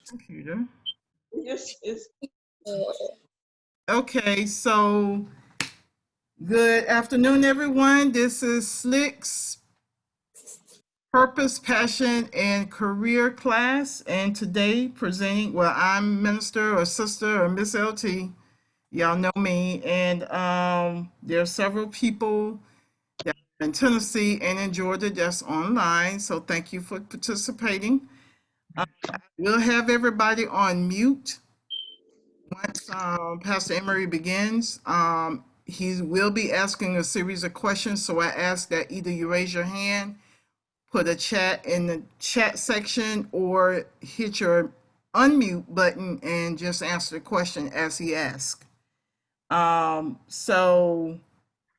Computer. It's Okay, so good afternoon, everyone. This is Slick's Purpose, Passion, and Career class. And today presenting, well, I'm Minister or Sister or Miss LT. Y'all know me. And there are several people that are in Tennessee and in Georgia that's online. So thank you for participating. We'll have everybody on mute. Once Pastor Emory begins, he will be asking a series of questions. So I ask that either you raise your hand, put a chat in the chat section, or hit your unmute button and just answer the question as he asks. So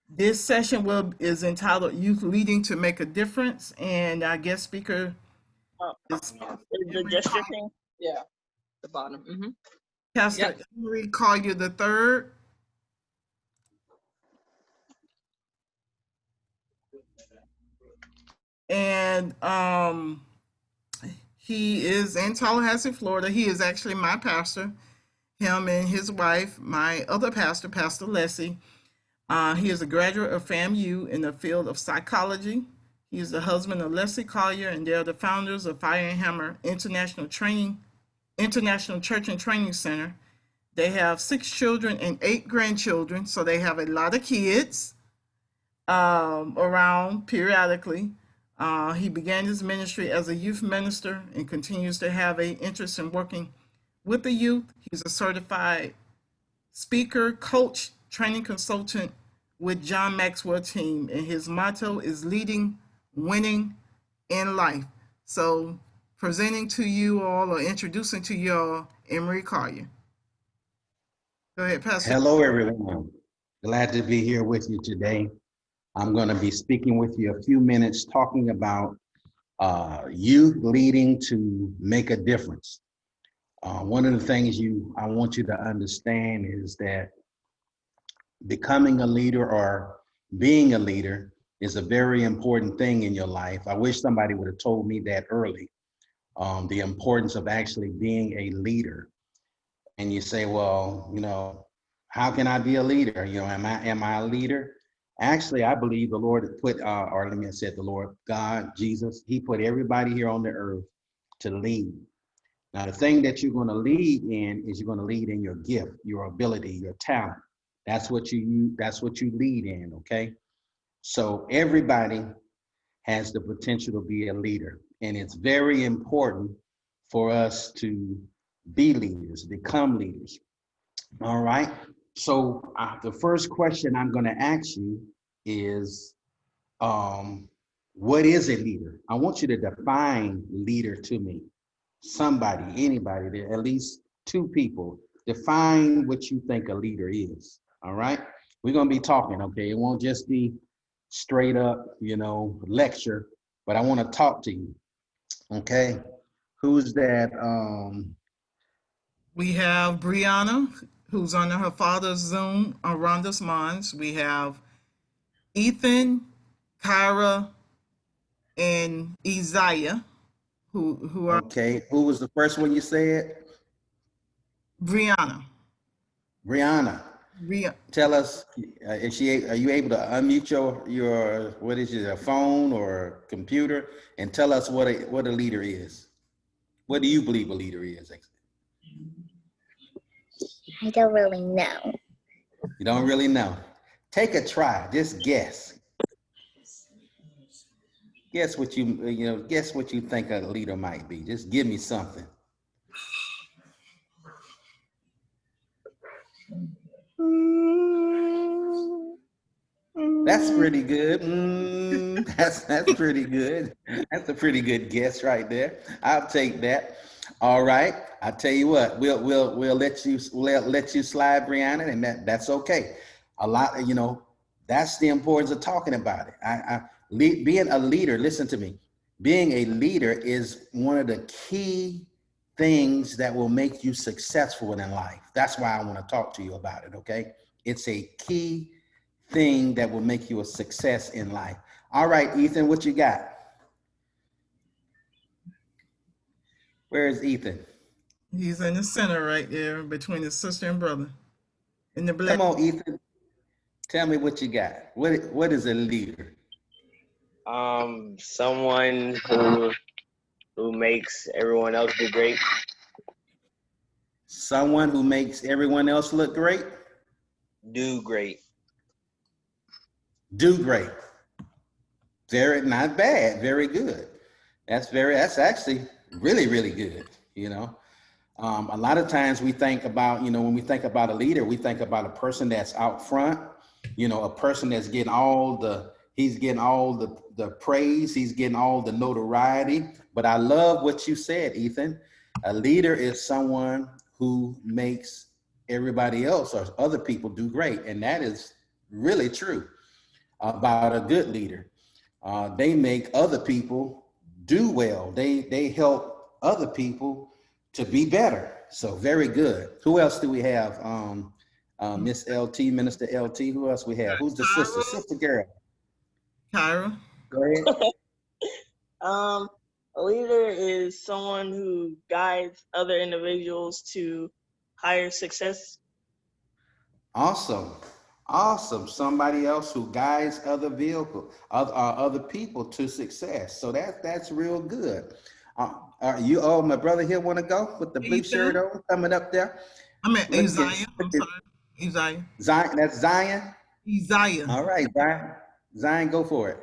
this session is entitled "Youth Leading to Make a Difference," and our guest speaker is the gesture thing. Yeah, the bottom. Pastor Emory Collier III. And he is in Tallahassee, Florida. He is actually my pastor. Him and his wife, my other pastor, Pastor Lessie. He is a graduate of FAMU in the field of psychology. He is the husband of Lessie Collier, and they're the founders of Fire and Hammer International Church and Training Center. They have 6 children and 8 grandchildren, so they have a lot of kids around periodically. He began his ministry as a youth minister and continues to have an interest in working with the youth. He's a certified speaker, coach, training consultant with John Maxwell Team, and his motto is leading, winning in life. So, presenting to you all or introducing to you all, Emory Collier. Go ahead, Pastor. Hello, everyone. Glad to be here with you today. I'm going to be speaking with you a few minutes talking about youth leading to make a difference. One of the things I want you to understand is that becoming a leader or being a leader is a very important thing in your life. I wish somebody would have told me that early, the importance of actually being a leader. And you say, well, how can I be a leader? Am I a leader? Actually, I believe the Lord put, or let me say the Lord, God, Jesus, he put everybody here on the earth to lead. Now, the thing that you're going to lead in is you're going to lead in your gift, your ability, your talent. That's what you lead in, okay? So everybody has the potential to be a leader. And it's very important for us to be leaders, become leaders. All right. So the first question I'm going to ask you is, what is a leader? I want you to define leader to me. Somebody, anybody, there, at least 2 people. Define what you think a leader is. All right. We're going to be talking. Okay. It won't just be straight up, lecture, but I want to talk to you. Okay. Who's that? We have Brianna, who's on her father's Zoom, Rhonda's Mons. We have Ethan, Kyra, and Isaiah, who are Okay. Who was the first one you said? Brianna. Brianna. Tell us, are you able to unmute your what is it, a phone or computer, and tell us what a leader is? What do you believe a leader is? I don't really know. You don't really know. Take a try. Just guess. Guess what guess what you think a leader might be. Just give me something. That's pretty good. That's pretty good. That's a pretty good guess right there. I'll take that. All right. I tell you what, we'll let you slide, Brianna, and that's okay. A lot, that's the importance of talking about it. Being a leader. Listen to me. Being a leader is one of the key things that will make you successful in life. That's why I want to talk to you about it. Okay. It's a key thing that will make you a success in life. All right, Ethan, what you got? Where is Ethan? He's in the center right there between his sister and brother. In the black. Come on, Ethan. Tell me what you got. What is a leader? Someone who makes everyone else do great. Someone who makes everyone else look great? Do great. Do great. Very, not bad, very good. That's actually really, really good, you know. A lot of times we think about, when we think about a leader, we think about a person that's out front, a person that's getting he's getting all the praise, he's getting all the notoriety. But I love what you said, Ethan. A leader is someone who makes everybody else or other people do great. And that is really true about a good leader. They make other people do well. They help other people to be better. So very good. Who else do we have? Miss LT, Minister LT. Who else we have? Who's the sister? Sister girl. Kyra. Go ahead. A leader is someone who guides other individuals to higher success. Awesome. Awesome. Somebody else who guides other other people to success. So that's real good. My brother here want to go with the blue shirt on coming up there? I mean, Isaiah. I'm sorry. Isaiah. Zion, that's Zion? Isaiah. All right, Zion. Zion, go for it.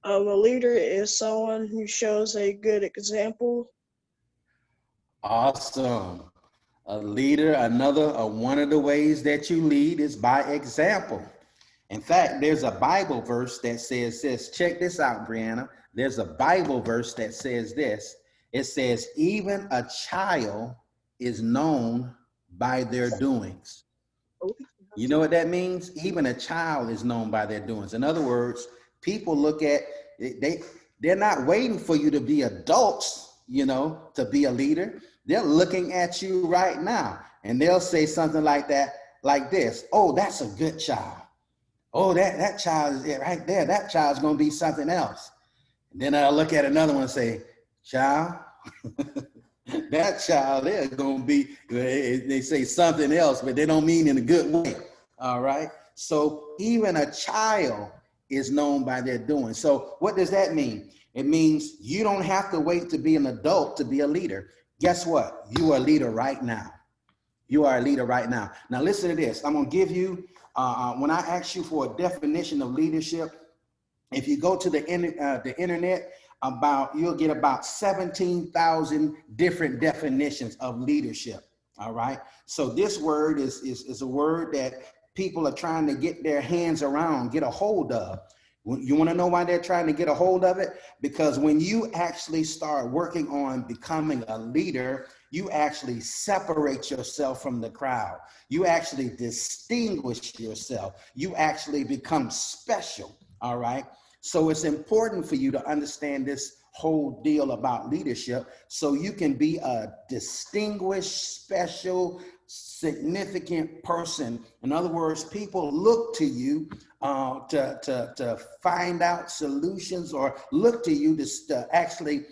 A leader is someone who shows a good example. Awesome. A leader, one of the ways that you lead is by example. In fact, there's a Bible verse that says this. Check this out, Brianna. There's a Bible verse that says this. It says, even a child is known by their doings. You know what that means? Even a child is known by their doings. In other words, people look at, they're not waiting for you to be adults, to be a leader. They're looking at you right now, and they'll say something like that, like this. Oh, that's a good child. Oh, that child is it right there. That child's going to be something else. And then I'll look at another one and say, child, that child is going to be, they say something else, but they don't mean in a good way. All right. So even a child is known by their doing. So what does that mean? It means you don't have to wait to be an adult to be a leader. Guess what? You are a leader right now. You are a leader right now. Now listen to this. I'm going to give you, when I ask you for a definition of leadership, if you go to the internet, you'll get about 17,000 different definitions of leadership. All right. So this word is a word that people are trying to get their hands around, get a hold of. You want to know why they're trying to get a hold of it? Because when you actually start working on becoming a leader, you actually separate yourself from the crowd. You actually distinguish yourself. You actually become special. All right. So it's important for you to understand this whole deal about leadership so you can be a distinguished, special, significant person. In other words, people look to you to find out solutions, or look to you to actually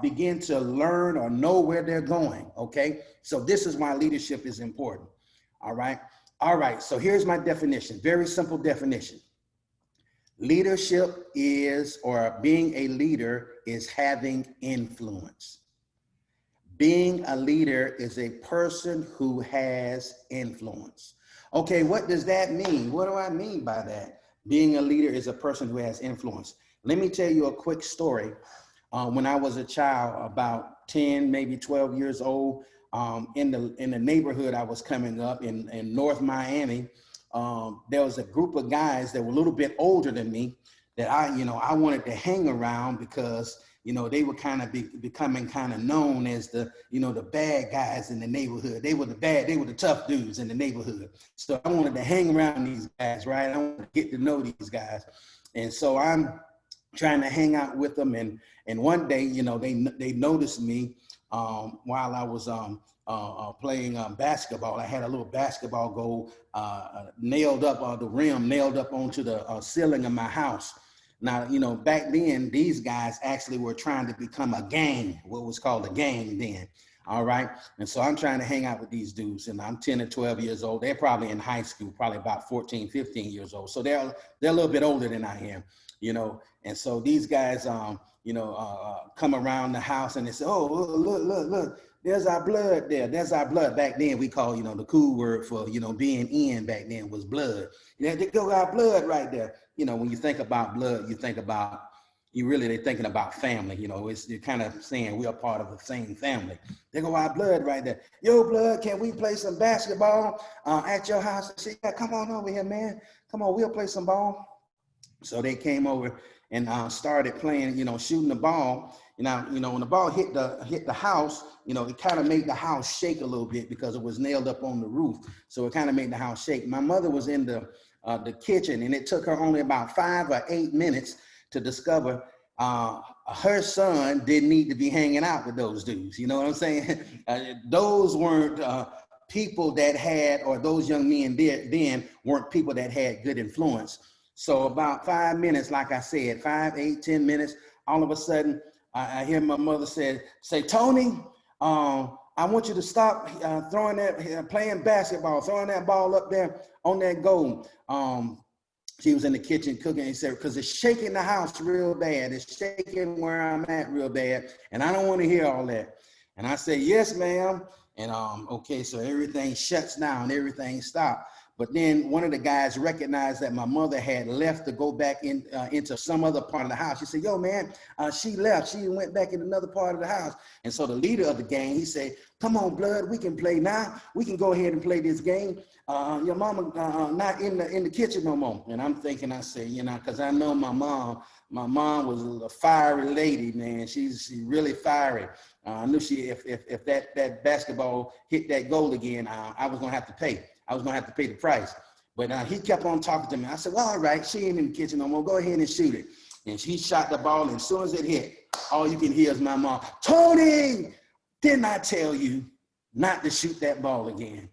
begin to learn or know where they're going. Okay, so this is why leadership is important. All right, so here's my definition, very simple definition. Leadership is, or being a leader is having influence. Being a leader is a person who has influence. Okay, what does that mean? What do I mean by that? Being a leader is a person who has influence. Let me tell you a quick story. When I was a child, about 10, maybe 12 years old, in the neighborhood I was coming up in North Miami, there was a group of guys that were a little bit older than me that I wanted to hang around because they were kind of becoming kind of known as the bad guys in the neighborhood. They were the tough dudes in the neighborhood. So I wanted to hang around these guys, right? I wanted to get to know these guys. And so I'm trying to hang out with them. And one day, they noticed me while I was playing basketball. I had a little basketball goal nailed up, the rim nailed up onto the ceiling of my house. Now, back then, these guys actually were trying to become a gang, what was called a gang then. All right. And so I'm trying to hang out with these dudes, and I'm 10 or 12 years old. They're probably in high school, probably about 14, 15 years old. So they're a little bit older than I am, you know. And so these guys, come around the house and they say, oh, look, there's our blood there. There's our blood. Back then we call, the cool word for, being in back then was blood. They go our blood right there. When you think about blood, you think about, they're thinking about family. You're kind of saying we are part of the same family. They go our blood right there. Yo, blood, can we play some basketball at your house? I said, yeah, come on over here, man. Come on, we'll play some ball. So they came over and started playing, shooting the ball. When the ball hit the house, it kind of made the house shake a little bit because it was nailed up on the roof. So it kind of made the house shake. My mother was in the kitchen, and it took her only about 5 or 8 minutes to discover her son didn't need to be hanging out with those dudes. You know what I'm saying? Those weren't people that had, or those young men then weren't people that had good influence. So about 5 minutes, like I said, 5, 8, 10 minutes, all of a sudden, I hear my mother say, Tony, I want you to stop playing basketball, throwing that ball up there on that goal. She was in the kitchen cooking, and he said, because it's shaking the house real bad. It's shaking where I'm at real bad, and I don't want to hear all that. And I said, yes, ma'am. And okay, so everything shuts down, everything stopped. But then one of the guys recognized that my mother had left to go back into some other part of the house. He said, yo, man, she left. She went back in another part of the house. And so the leader of the gang, he said, come on, blood, we can play now. We can go ahead and play this game. Your mama not in the kitchen no more. And I'm thinking, I say, because I know my mom was a fiery lady, man. She's really fiery. I knew if that basketball hit that goal again, I was gonna have to pay. I was gonna have to pay the price. But he kept on talking to me. I said, well, all right, she ain't in the kitchen no more. Go ahead and shoot it. And she shot the ball, and as soon as it hit, all you can hear is my mom, Tony, didn't I tell you not to shoot that ball again?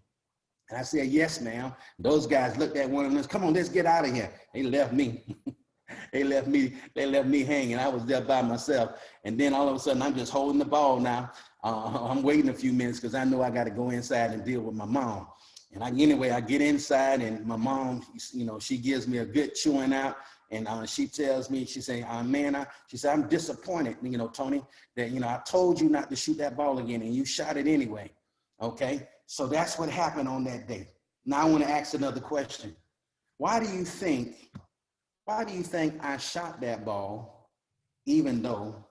And I said, yes, ma'am. Those guys looked at one of them, come on, let's get out of here. They left me. They left me hanging. I was there by myself. And then all of a sudden, I'm just holding the ball now. I'm waiting a few minutes because I know I got to go inside and deal with my mom. And I get inside, and my mom, she gives me a good chewing out. And she tells me, she say, man, she said, I'm disappointed, Tony, that, I told you not to shoot that ball again, and you shot it anyway. Okay. So that's what happened on that day. Now I want to ask another question. Why do you think I shot that ball, even though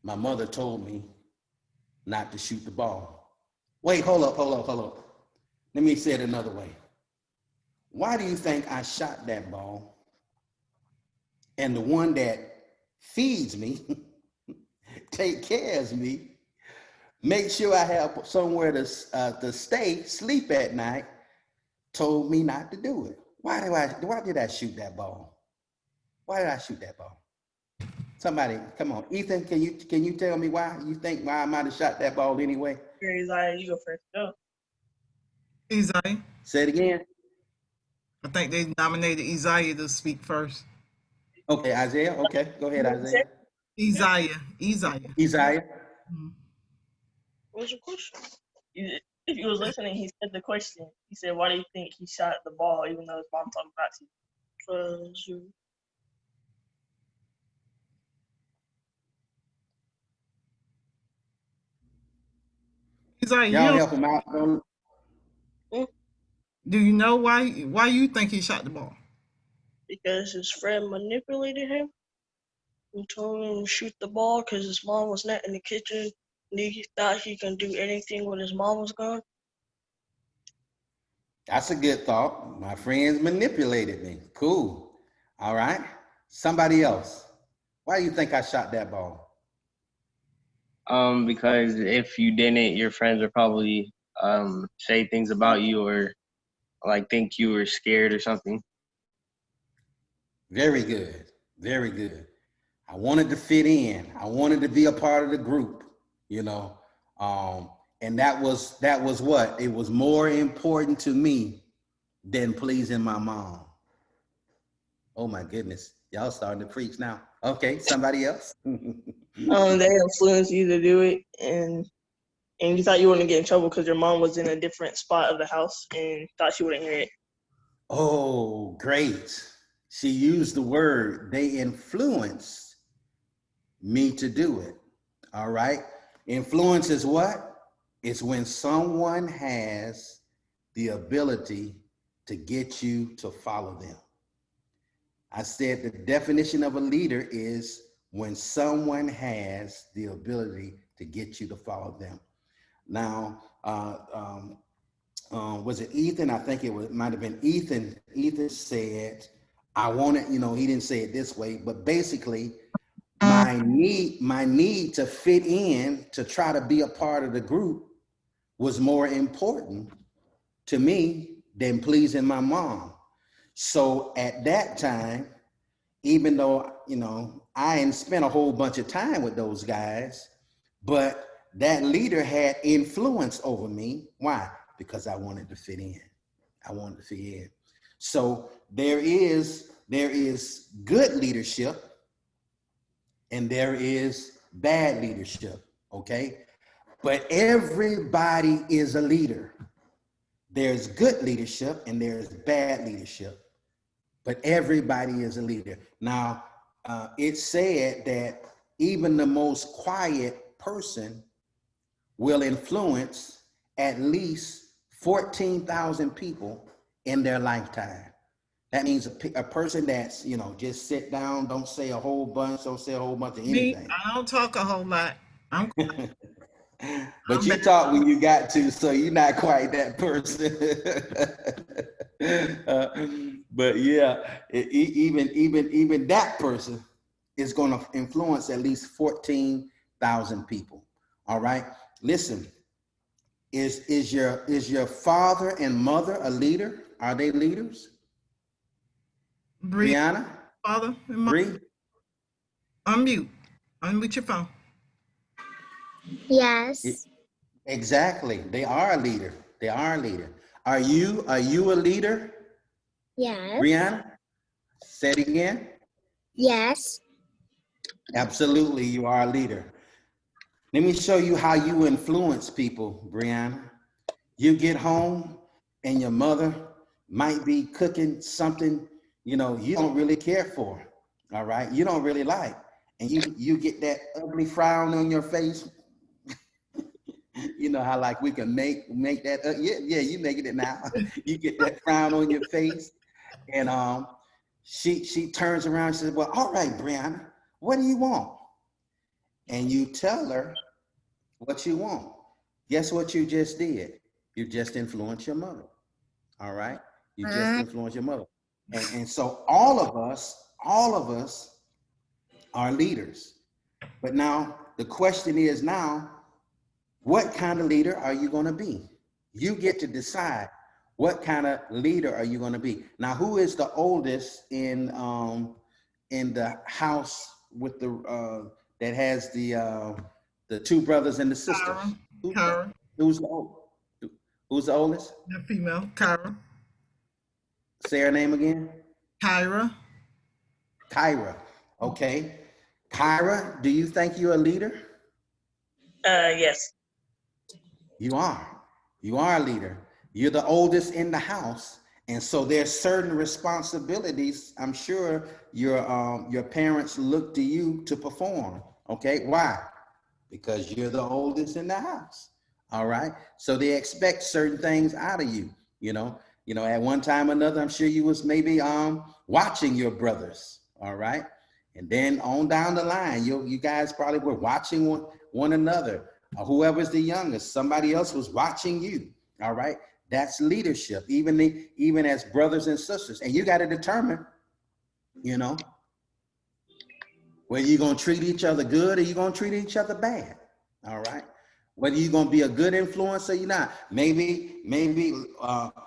my mother told me not to shoot the ball? Wait, hold up. Let me say it another way. Why do you think I shot that ball, and the one that feeds me, take care of me, make sure I have somewhere to stay, sleep at night, told me not to do it? Why did I shoot that ball? Why did I shoot that ball? Somebody, come on. Ethan, can you tell me why I might have shot that ball anyway? Isaiah, you go first. Go. Isaiah. Say it again. I think they nominated Isaiah to speak first. Okay, Isaiah. Okay, go ahead, Isaiah. Isaiah. Isaiah. Mhm. What's your question? If you was listening, he said the question. He said, why do you think he shot the ball even though his mom told him not to? Because Isaiah, Y'all help him out. do you know why you think he shot the ball? because his friend manipulated him and told him to shoot the ball because his mom was not in the kitchen and he thought he can do anything when his mom was gone. That's a good thought. My friends manipulated me. Cool. All right. Somebody else. Why do you think I shot that ball? Because if you didn't, your friends would probably say things about you or like think you were scared or something. Very good. Very good. I wanted to fit in. I wanted to be a part of the group, and that was what? It was more important to me than pleasing my mom. Oh my goodness. Y'all starting to preach now. Okay, somebody else. They influenced you to do it, and and you thought you wouldn't get in trouble because your mom was in a different spot of the house and thought she wouldn't hear it. Oh, great. She used the word, they influenced me to do it. All right. Influence is what? It's when someone has the ability to get you to follow them. I said the definition of a leader is when someone has the ability to get you to follow them. Now, was it Ethan? I think might have been Ethan. Ethan said, I want it, he didn't say it this way, but basically my need to fit in, to try to be a part of the group was more important to me than pleasing my mom. So at that time, even though, I hadn't spent a whole bunch of time with those guys, but that leader had influence over me. Why? Because I wanted to fit in. I wanted to fit in. So there is good leadership and there is bad leadership, okay? But everybody is a leader. There's good leadership and there's bad leadership, but everybody is a leader. Now, it said that even the most quiet person will influence at least 14,000 people in their lifetime. That means a person that's, just sit down, don't say a whole bunch, don't say a whole bunch of Me, anything. I don't talk a whole lot. I'm But you talk when you got to, so you're not quite that person. But yeah, even that person is going to influence at least 14,000 people. All right. Listen, is your father and mother a leader? Are they leaders? Bree, Brianna, father, and mom. Bree? Unmute. Unmute your phone. Yes. Exactly. They are a leader. They are a leader. Are you a leader, Yes. Brianna? Say it again. Yes. Absolutely, you are a leader. Let me show you how you influence people, Brianna. You get home and your mother might be cooking something, you don't really care for, all right? You don't really like. And you get that ugly frown on your face. You know how like we can make that, yeah, you making it now. You get that frown on your face. And she turns around and says, well, all right, Brianna, what do you want? And you tell her what you want. Guess what you just did? You just influenced your mother. All right. You just influenced your mother. And so all of us are leaders. But now the question is now, what kind of leader are you going to be? You get to decide what kind of leader are you going to be. Now, who is the oldest in the house with the that has the two brothers and the sisters? Kyra, Who's the old? Who's the oldest? the female, Kyra. Say her name again. Kyra. Kyra. Okay. Kyra, do you think you're a leader? Yes. You are. You are a leader. You're the oldest in the house. And so there's certain responsibilities I'm sure your parents look to you to perform. Okay. Why? Because you're the oldest in the house. All right. So they expect certain things out of you. At one time or another, I'm sure you was maybe watching your brothers. All right. And then on down the line, you guys probably were watching one another. Whoever's the youngest, somebody else was watching you. All right. That's leadership, even as brothers and sisters. And you got to determine, whether you're going to treat each other good or you're going to treat each other bad. All right. Whether you're going to be a good influence or you're not. Maybe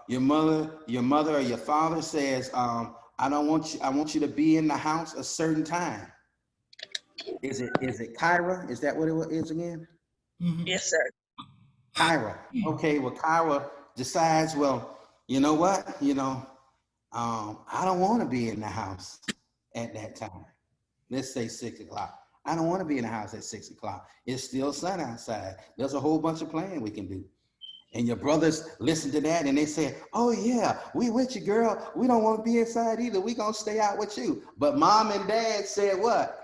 your mother or your father says, I want you to be in the house a certain time. Is it Kyra? Is that what it is again? Mm-hmm. Yes, sir. Kyra. Okay, well, Kyra decides, well, you know what? I don't want to be in the house at that time. Let's say 6 o'clock. I don't want to be in the house at 6 o'clock. It's still sun outside. There's a whole bunch of playing we can do. And your brothers listen to that and they say, oh yeah, we with you, girl. We don't want to be inside either. We gonna stay out with you. But mom and dad said what?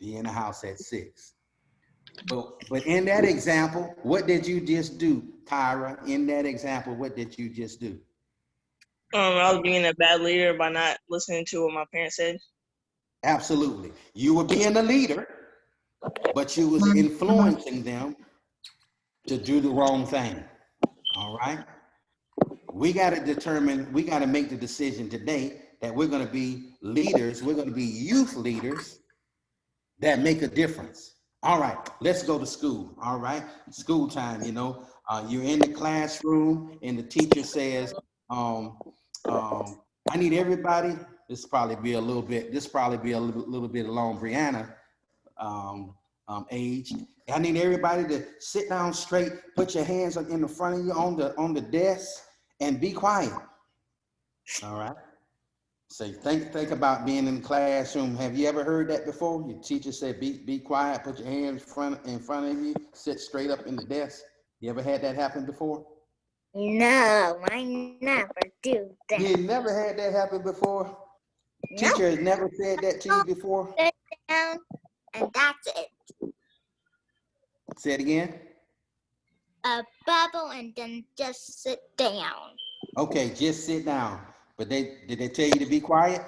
Be in the house at 6. But in that example, what did you just do, Tyra? In that example, what did you just do? I was being a bad leader by not listening to what my parents said. Absolutely. You were being a leader, but you was influencing them to do the wrong thing. All right. We got to make the decision today that we're going to be leaders. We're going to be youth leaders that make a difference. All right, let's go to school. All right, school time, you're in the classroom and the teacher says, I need everybody, this probably be a little bit along Brianna age. I need everybody to sit down straight, put your hands in the front of you on the desk and be quiet. All right. So think about being in the classroom. Have you ever heard that before? Your teacher said, be quiet, put your hands in front of you, sit straight up in the desk. You ever had that happen before? No, I never do that. You never had that happen before? No. Teacher has never said that to you before? Sit down, and that's it. Say it again. A bubble, and then just sit down. Okay, just sit down. But did they tell you to be quiet?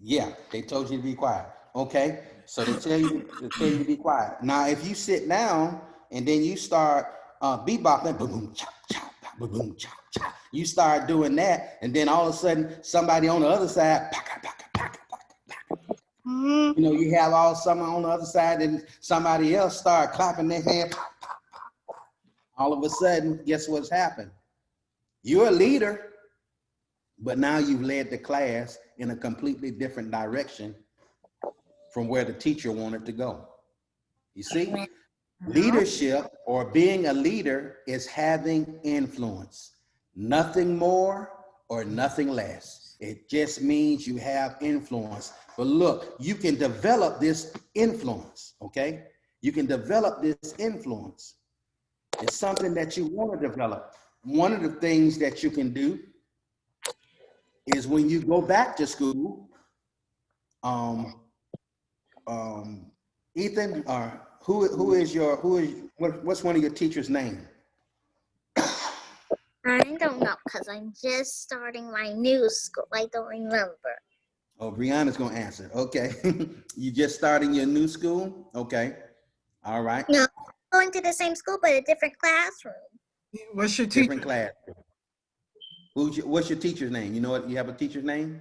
Yeah, they told you to be quiet. Okay, so they tell you to be quiet. Now, if you sit down and then you start bebopping, boom, boom, chop, chop, boom, boom, chop, chop. You start doing that, and then all of a sudden, somebody on the other side, paka, paka, paka, paka, paka. You have someone on the other side, and somebody else start clapping their hand. Pop, pop, pop, pop. All of a sudden, guess what's happened? You're a leader, but now you've led the class in a completely different direction from where the teacher wanted to go. You see, leadership or being a leader is having influence, nothing more or nothing less. It just means you have influence. But look, you can develop this influence, okay? You can develop this influence. It's something that you want to develop. One of the things that you can do is when you go back to school, Ethan, what's one of your teachers' name? I don't know, because I'm just starting my new school. I don't remember. Oh, Brianna's gonna answer. Okay. You just starting your new school? Okay. All right. No, going to the same school, but a different classroom. What's your teacher? Different class. What's your teacher's name? You know what? You have a teacher's name?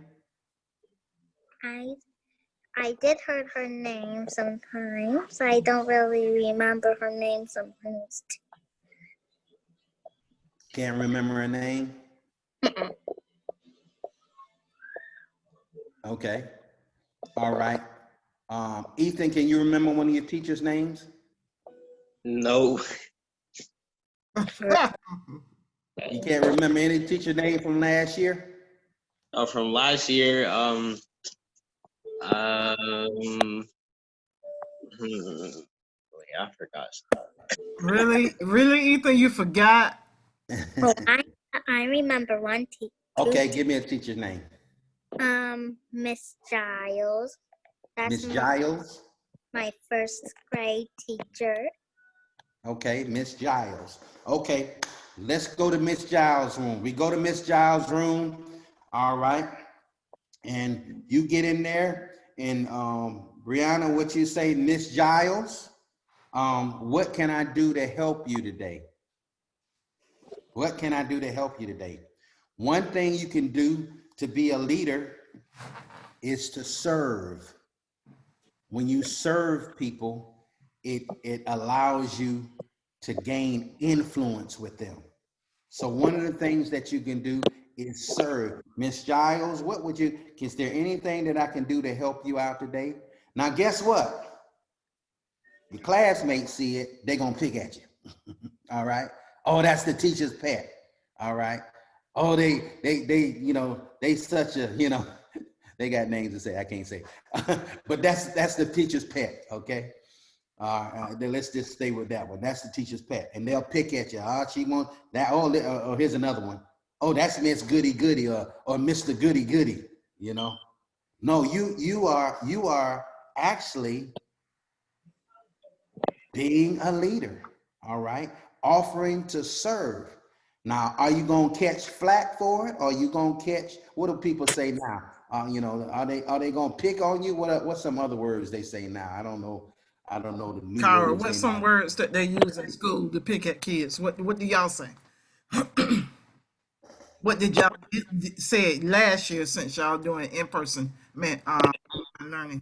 I did heard her name sometimes. I don't really remember her name sometimes. Can't remember her name? Okay. All right. Ethan, can you remember one of your teachers' names? No. You can't remember any teacher name from last year? From last year, wait, I forgot. Really, Ethan, you forgot? Well, I remember one teacher. Okay, give me a teacher's name. Miss Giles. Miss Giles? My first grade teacher. Okay, Miss Giles. Okay, let's go to Miss Giles' room. We go to Miss Giles' room, all right? And you get in there, and Brianna, what you say, Miss Giles, what can I do to help you today? What can I do to help you today? One thing you can do to be a leader is to serve. When you serve people, it allows you to gain influence with them. So one of the things that you can do is serve. Miss Giles, is there anything that I can do to help you out today? Now, guess what? Your classmates see it, they're gonna pick at you. All right. Oh, that's the teacher's pet. All right. Oh, they such a, They got names to say I can't say. But that's the teacher's pet, okay? Then let's just stay with that one. That's the teacher's pet, and they'll pick at you. She want that. Oh, here's another one. Oh, that's Miss Goody Goody or Mr. Goody Goody. You know, no, you are actually being a leader. All right, offering to serve. Now, are you gonna catch flack for it, or are you gonna catch? What do people say now? You know, are they gonna pick on you? What's some other words they say now? I don't know. I don't know the new Cara, words what's they some might. words that they use in school to pick at kids? What do y'all say? What did y'all say last year since y'all doing in-person learning?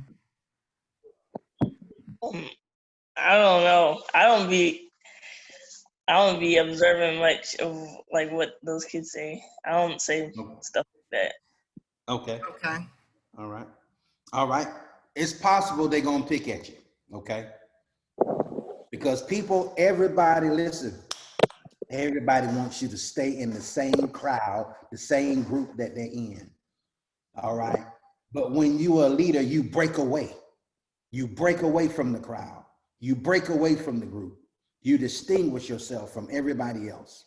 I don't know. I don't be observing much of like what those kids say. I don't say stuff like that. Okay. Okay. All right. All right. It's possible they're gonna pick at you. Okay. Because everybody, listen. Everybody wants you to stay in the same crowd, the same group that they're in. All right. But when you're a leader, you break away. You break away from the crowd. You break away from the group. You distinguish yourself from everybody else.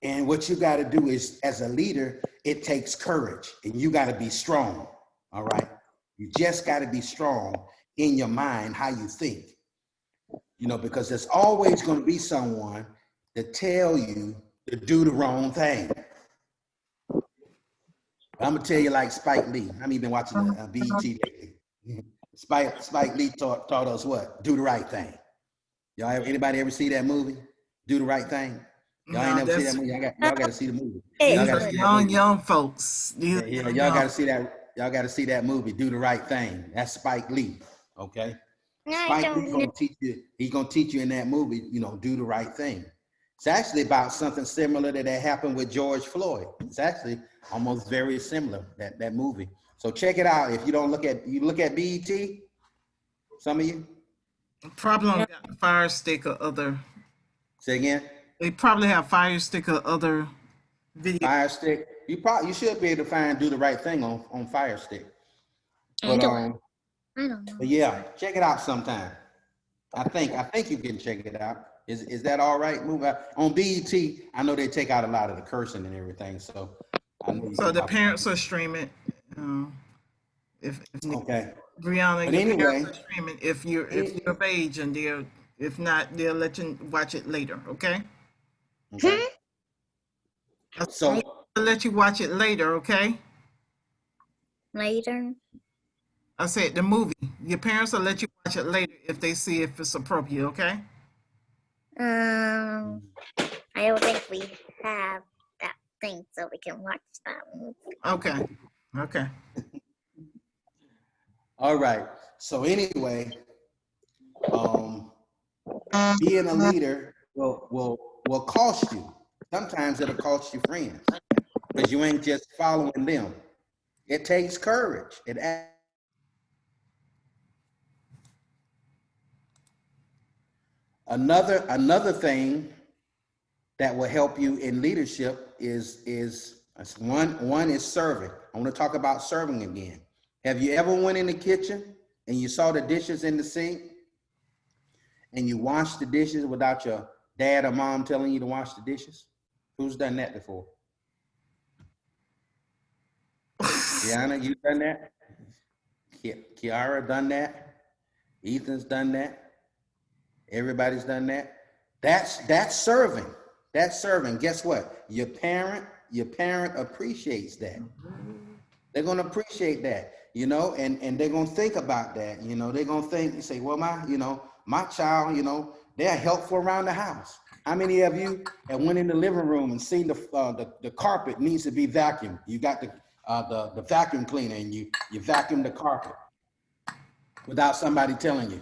And what you got to do is, as a leader, it takes courage, and you got to be strong. All right. You just got to be strong in your mind, how you think, you know, because there's always going to be someone to tell you to do the wrong thing. I'm gonna tell you like Spike Lee. I mean, been watching the BET lately. Spike Lee taught us what? Do the right thing. Anybody ever see that movie? Do the right thing. Y'all ain't No, never see that that's movie. Y'all got to see the movie. Y'all these got to are see that movie. young folks. These Yeah, are yeah. young, Y'all got young. to see that. Y'all got to see that movie. Do the right thing. That's Spike Lee. Okay. I Spike Lee don't know. gonna teach you. He's gonna teach you in that movie. You know, do the right thing. It's actually about something similar that happened with George Floyd. It's actually almost very similar, that movie. So check it out. If you don't look at BET, some of you. Probably got the Fire Stick or other. Say again. They probably have Fire Stick or other video. Fire Stick. You should be able to find Do the Right Thing on Fire Stick. I But don't know. but yeah, check it out sometime. I think you can check it out. Is that all right? Move out on BET. I know they take out a lot of the cursing and everything, so I know you So can the watch parents are streaming. If it. Okay. Brianna, But your parents anyway, are streaming. If you're any, of age and if not, they'll let you watch it later. Okay. okay. I'll So let you watch it later. Okay. Later. I said the movie. Your parents will let you watch it later if they see if it's appropriate. Okay. I don't think we have that thing, so we can watch that one. Okay. Okay. all right. So anyway, being a leader will cost you. Sometimes it'll cost you friends because you ain't just following them. It takes courage. Another thing that will help you in leadership is one is serving. I want to talk about serving again. Have you ever went in the kitchen and you saw the dishes in the sink and you washed the dishes without your dad or mom telling you to wash the dishes? Who's done that before? Deanna, you done that? Kiara done that? Ethan's done that? Everybody's done that? That's serving. That's serving. Guess what? Your parent appreciates that. They're gonna appreciate that, you know, and they're gonna think about that, you know. They're gonna think, you say, well, my child, you know, they're helpful around the house. How many of you have went in the living room and seen the carpet needs to be vacuumed? You got the vacuum cleaner and you vacuum the carpet without somebody telling you.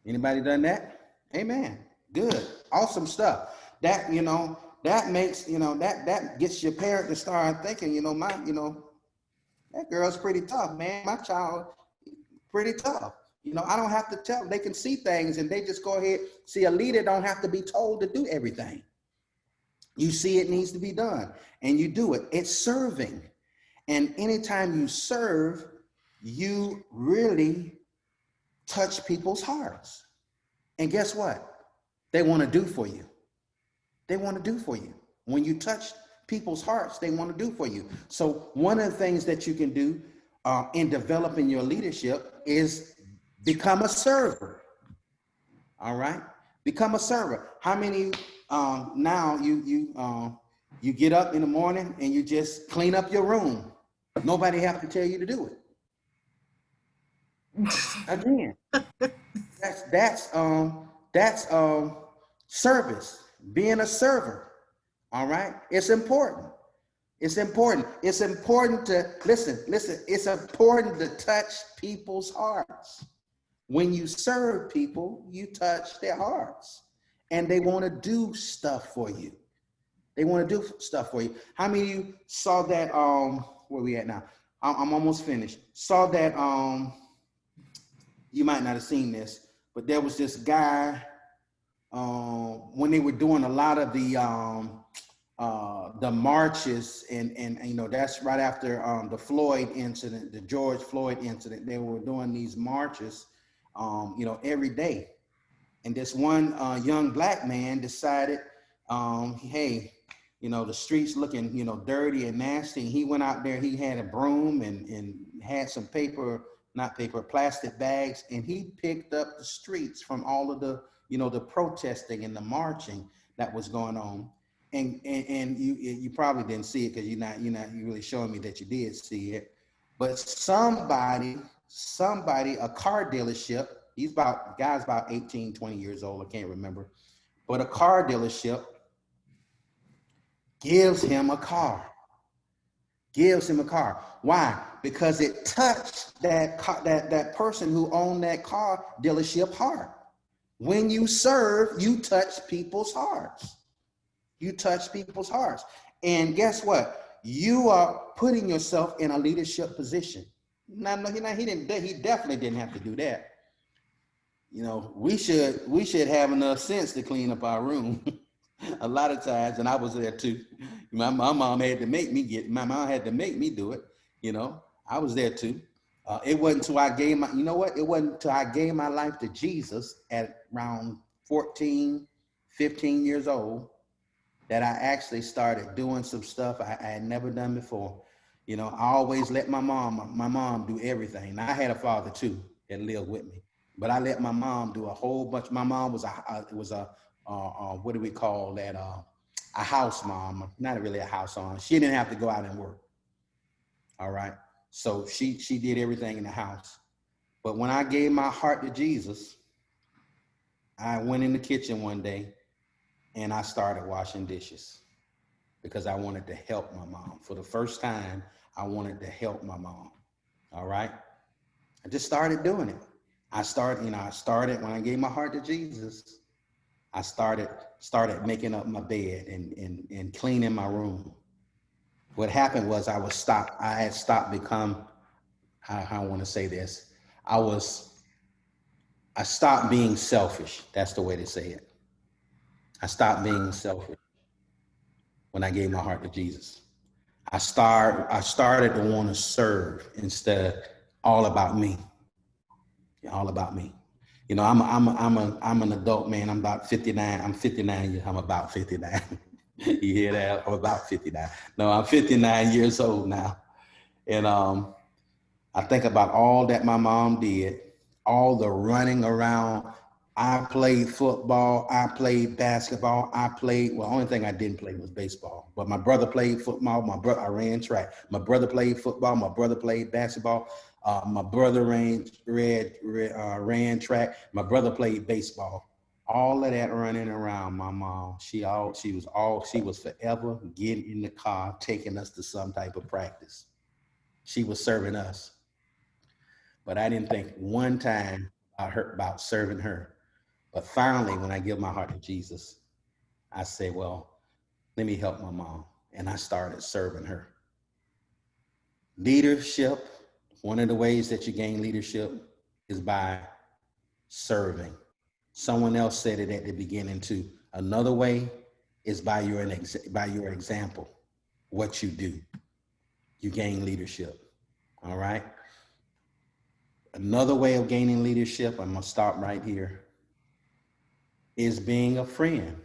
Anybody done that? Amen. Good. Awesome stuff. That, you know, that makes, you know, that gets your parent to start thinking, you know, that girl's pretty tough, man. My child, pretty tough. You know, I don't have to tell them. They can see things and they just go ahead. See, a leader don't have to be told to do everything. You see it needs to be done and you do it. It's serving. And anytime you serve, you really touch people's hearts. And guess what? They want to do for you. They want to do for you. When you touch people's hearts, they want to do for you. So one of the things that you can do in developing your leadership is become a server. All right, become a server. How many now you get up in the morning and you just clean up your room? Nobody have to tell you to do it. Again, that's service. Being a server. All right, it's important. It's important. It's important to listen. It's important to touch people's hearts. When you serve people, you touch their hearts, and they want to do stuff for you. They want to do stuff for you. How many of you saw that? Where we at now? I'm almost finished. Saw that? You might not have seen this, but there was this guy when they were doing a lot of the marches, and you know, that's right after the Floyd incident, the George Floyd incident. They were doing these marches, you know, every day. And this one young black man decided, hey, you know, the streets looking, you know, dirty and nasty. He went out there, he had a broom and had some paper, not paper, plastic bags, and he picked up the streets from all of the, you know, the protesting and the marching that was going on. And you probably didn't see it because you're not really showing me that you did see it. But somebody, a car dealership, guy's about 18, 20 years old, I can't remember. But a car dealership gives him a car. Why? Because it touched that person who owned that car dealership heart. When you serve, you touch people's hearts. You touch people's hearts. And guess what? You are putting yourself in a leadership position. Now, he definitely didn't have to do that. You know, we should have enough sense to clean up our room. A lot of times, and I was there too. My mom had to make me do it. You know, I was there too. It wasn't until I gave my life to Jesus at around 14, 15 years old that I actually started doing some stuff I had never done before. You know, I always let my mom do everything. Now, I had a father too that lived with me, but I let my mom do a whole bunch. My mom was what do we call that? A house mom, not really a house mom. She didn't have to go out and work. All right. So she did everything in the house. But when I gave my heart to Jesus, I went in the kitchen one day and I started washing dishes because I wanted to help my mom. For the first time, I wanted to help my mom. All right. I just started doing it. I started when I gave my heart to Jesus. I started making up my bed and cleaning my room. What happened was I had stopped become, how I want to say this. I stopped being selfish. That's the way to say it. I stopped being selfish when I gave my heart to Jesus. I started to want to serve instead of all about me. All about me. You know, I'm an adult man. I'm about 59. I'm 59. I'm about 59. You hear that? I'm about 59. No, I'm 59 years old now. And I think about all that my mom did, all the running around. I played football. I played basketball. Only thing I didn't play was baseball. But my brother played football. I ran track. My brother played football. My brother played basketball. My brother ran track. My brother played baseball. All of that running around my mom. She was forever getting in the car, taking us to some type of practice. She was serving us. But I didn't think one time about serving her. But finally, when I give my heart to Jesus, I say, well, let me help my mom. And I started serving her. Leadership, one of the ways that you gain leadership is by serving. Someone else said it at the beginning too. Another way is by your example, what you do. you gain leadership. All right. Another way of gaining leadership, I'm gonna stop right here, is being a friend,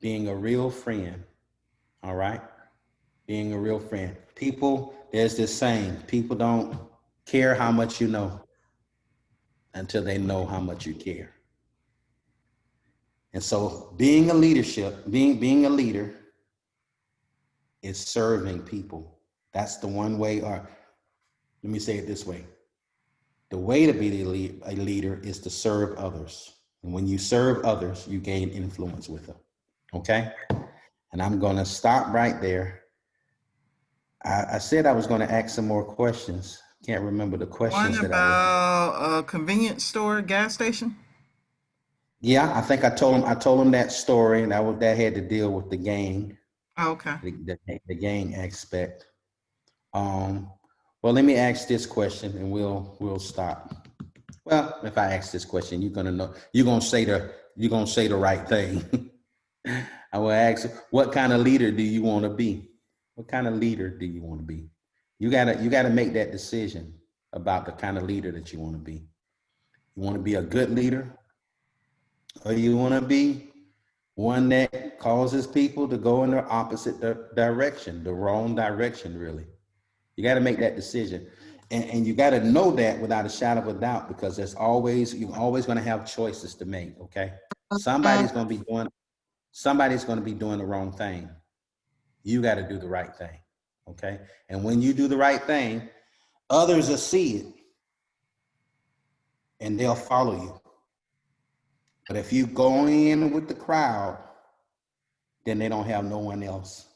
being a real friend. All right. Being a real friend. People, there's this saying, people don't care how much you know until they know how much you care. And so being a being a leader is serving people. That's the one way, or let me say it this way. The way to be a leader is to serve others. And when you serve others, you gain influence with them. Okay? And I'm going to stop right there. I said I was going to ask some more questions. Can't remember the One questions that I was. about a convenience store, gas station. Yeah, I think I told him that story, and that had to deal with the gang, Okay. the gang aspect. Well, let me ask this question, and we'll stop. Well, if I ask this question, you're gonna say the right thing. I will ask, what kind of leader do you want to be? What kind of leader do you want to be? You gotta make that decision about the kind of leader that you want to be. You want to be a good leader, or you want to be one that causes people to go in the opposite direction, the wrong direction, really. You got to make that decision. And you got to know that without a shadow of a doubt, because you're always going to have choices to make. Okay. Somebody's going to be doing the wrong thing. You got to do the right thing. Okay. And when you do the right thing, others will see it and they'll follow you. But if you go in with the crowd, then they don't have no one else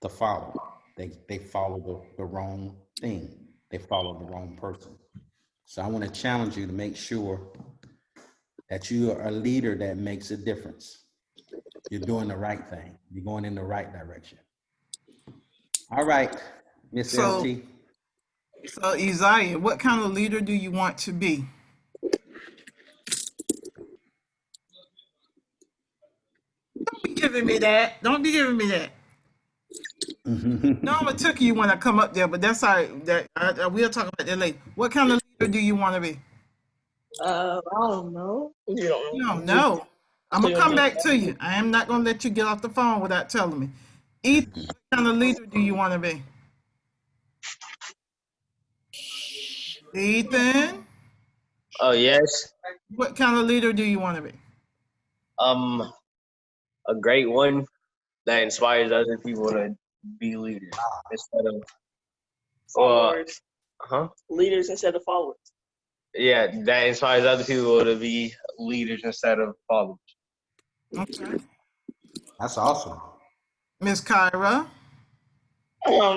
to follow. They follow the wrong thing. They follow the wrong person. So I want to challenge you to make sure that you are a leader that makes a difference. You're doing the right thing. You're going in the right direction. All right, Miss So, LT. so Isaiah, what kind of leader do you want to be? Don't be giving me that. Don't be giving me that. No, I'm gonna took you when I come up there, but that's all right. We'll talk about that later. What kind of leader do you want to be? I don't know. You don't You know. don't know. I'm gonna come back to you. I am not gonna let you get off the phone without telling me. Ethan, what kind of leader do you want to be? Ethan, Oh yes. what kind of leader do you want to be? Um, a great one that inspires other people to be leaders instead of Followers, huh? leaders instead of followers. Yeah, that inspires other people to be leaders instead of followers. Okay. That's awesome. Miss Kyra.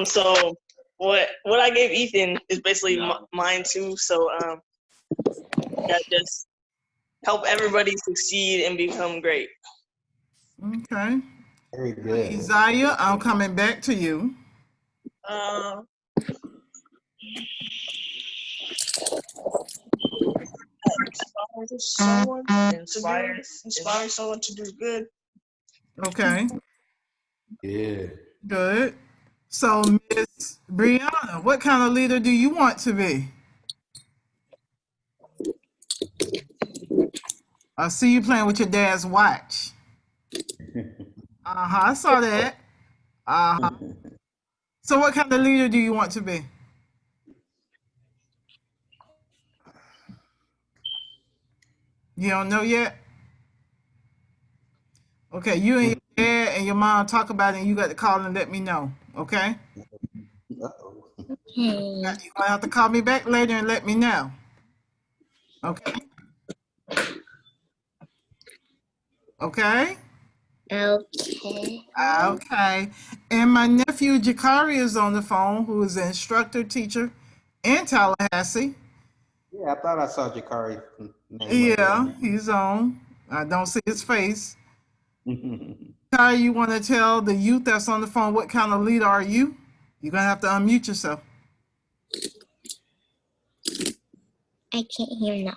So what I gave Ethan is basically mine too. So yeah, just help everybody succeed and become great. Okay. Very good. Isaiah, I'm coming back to you. Uh, inspire someone to do good. Okay. Yeah. Good. So, Miss Brianna, what kind of leader do you want to be? I see you playing with your dad's watch. I saw that. So, what kind of leader do you want to be? You don't know yet? Okay, you and your dad and your mom talk about it, and you got to call and let me know. Okay? Uh-oh. You're gonna have to call me back later and let me know. Okay? Okay? Okay. Okay. And my nephew Jakari is on the phone, who is an instructor, teacher in Tallahassee. Yeah, I thought I saw Jakari's name up Yeah, he's on. I don't see his face. there. Jakari, you want to tell the youth that's on the phone what kind of leader are you? You're gonna have to unmute yourself. I can't hear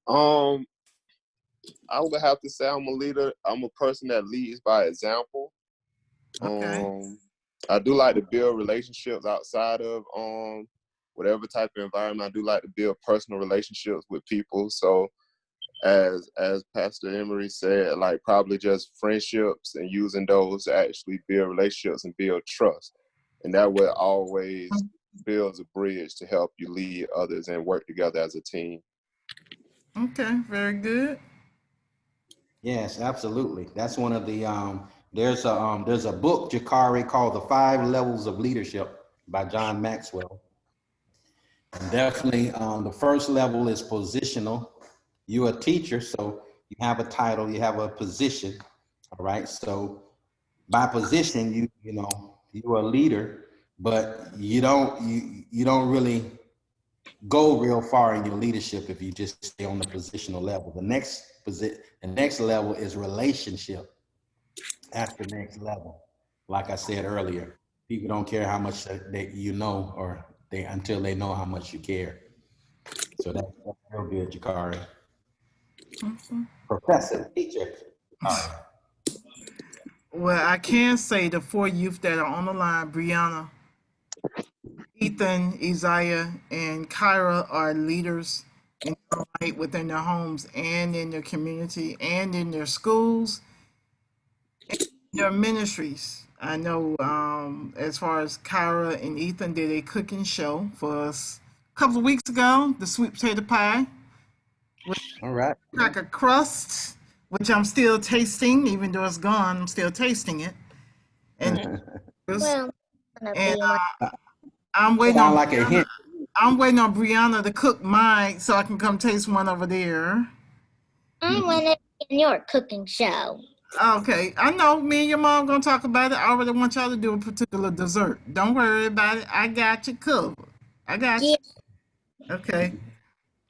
now. I would have to say I'm a leader. I'm a person that leads by example. Okay. I do like to build relationships outside of whatever type of environment. I do like to build personal relationships with people. So as Pastor Emory said, like probably just friendships and using those to actually build relationships and build trust. And that will always builds a bridge to help you lead others and work together as a team. Okay, very good. Yes, absolutely. That's one of the there's a book, Jakari, called The 5 Levels of Leadership by John Maxwell. And definitely the first level is positional. You're a teacher, so you have a title, you have a position. All right. So by position, you're a leader, but you don't really go real far in your leadership if you just stay on the positional level. The next level is relationship. That's the next level. Like I said earlier, people don't care how much that you know, or until they know how much you care. So that's real good, Jakari. Professor, teacher. All right. Well, I can say the 4 youth that are on the line, Brianna, Ethan, Isaiah, and Kyra, are leaders in their right within their homes and in their community and in their schools, their ministries. I know as far as Kyra and Ethan did a cooking show for us a couple of weeks ago, the sweet potato pie, All right. cracker crust, which I'm still tasting, even though it's gone, I'm still tasting it. And Well, I'm gonna and be one. I'm waiting Sound on like a Brianna. hint. I'm waiting on Brianna to cook mine so I can come taste one over there. I want to be in your cooking show. Okay, I know me and your mom gonna talk about it. I already want y'all to do a particular dessert. Don't worry about it. I got you covered. I got you. Yeah. Okay.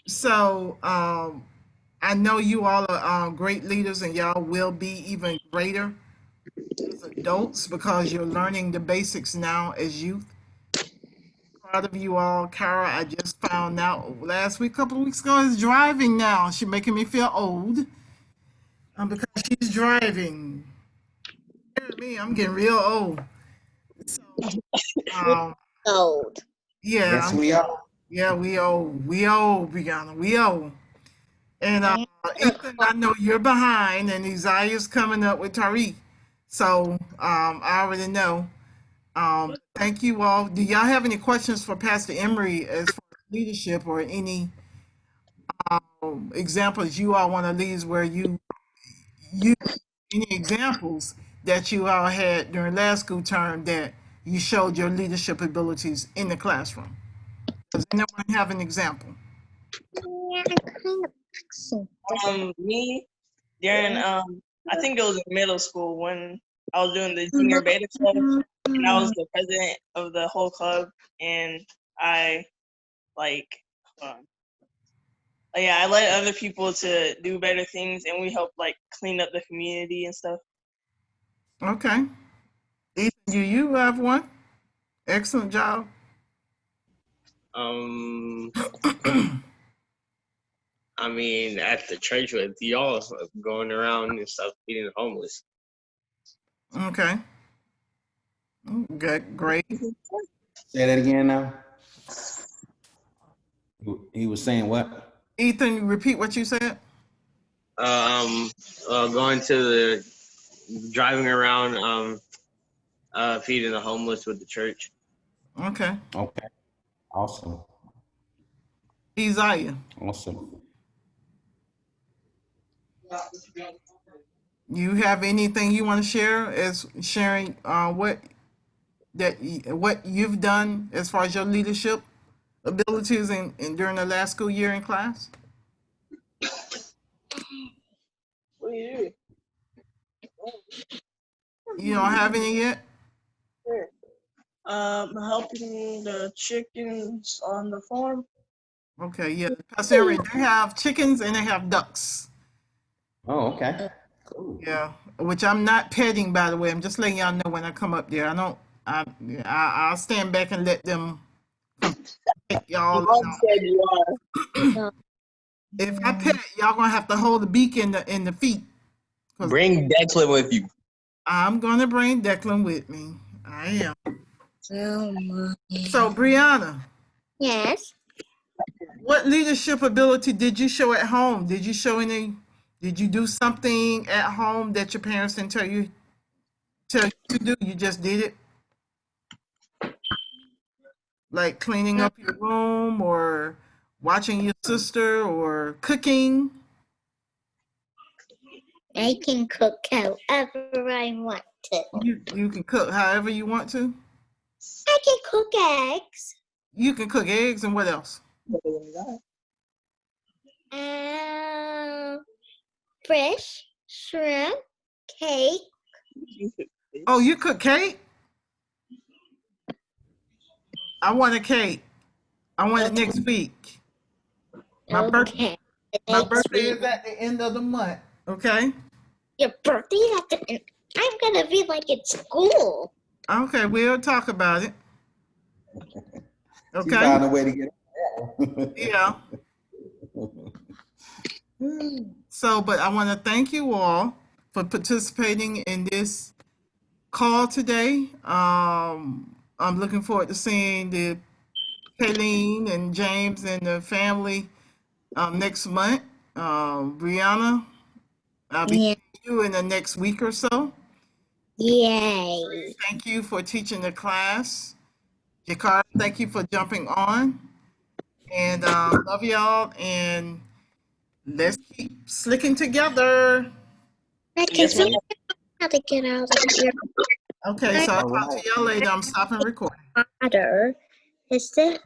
So I know you all are great leaders, and y'all will be even greater as adults because you're learning the basics now as youth. Proud of you all. Kara, I just found out last week, a couple of weeks ago, is driving now. She's making me feel old because she's driving. Hear me, I'm getting real old. So, um, Old. yeah, Yes, we are. yeah, we old. We old, Brianna. We old. And Ethan, I know you're behind, and Isaiah's coming up with Tariq. So I already know. Thank you all. Do y'all have any questions for Pastor Emory as far as leadership, or any examples you all want to leave where you any examples that you all had during last school term that you showed your leadership abilities in the classroom? Does anyone have an example? Yeah, I'm kind of fixing this. Me during I think it was in middle school when I was doing the junior beta club, and I was the president of the whole club, and I like yeah, I led other people to do better things, and we helped like clean up the community and stuff. Okay. Ethan, do you have one? Excellent job. Um, I mean, at the church with y'all going around and stuff, feeding the homeless. Okay. Good. Great. Say that again now. He was saying what? Ethan, repeat what you said. Going to the driving around, feeding the homeless with the church. Okay. Okay. Awesome. Isaiah, Awesome. you have anything you want to share as sharing what you've done as far as your leadership abilities in during the last school year in class? What do you You don't have any yet? do? Helping the chickens on the farm. Okay, yeah. Pastor Henry, they have chickens and they have ducks. Oh, okay. Cool. Yeah, which I'm not petting, by the way. I'm just letting y'all know when I come up there. I don't. I'll stand back and let them come pet y'all. Mom said you are. If I pet, y'all gonna have to hold the beak in the feet. Cause Bring Declan with you. I'm gonna bring Declan with me. I am. Oh my. So, Brianna, Yes. what leadership ability did you show at home? Did you do something at home that your parents didn't tell you to do? You just did it? Like cleaning up your room or watching your sister or cooking? I can cook however I want to. You can cook however you want to? I can cook eggs. You can cook eggs and what else? Fish, shrimp, cake. Oh, you cook cake? I want a cake. I want it next week. My Okay. my Next birthday week. is at the end of the month, okay? Your birthday at the end. I'm gonna be like in school. Okay, we'll talk about it. She Okay? found a way to get Yeah. So, but I want to thank you all for participating in this call today. I'm looking forward to seeing the Kayleen and James and the family next month. Brianna, I'll be Yeah. seeing you in the next week or so. Yay. Thank you for teaching the class. Jakar, thank you for jumping on. And love y'all. And let's keep slicking together. I can Yes, ma'am. figure out how to get out of here. Okay, so I'll All talk right. to y'all later. I'm stopping recording. Water. Is that?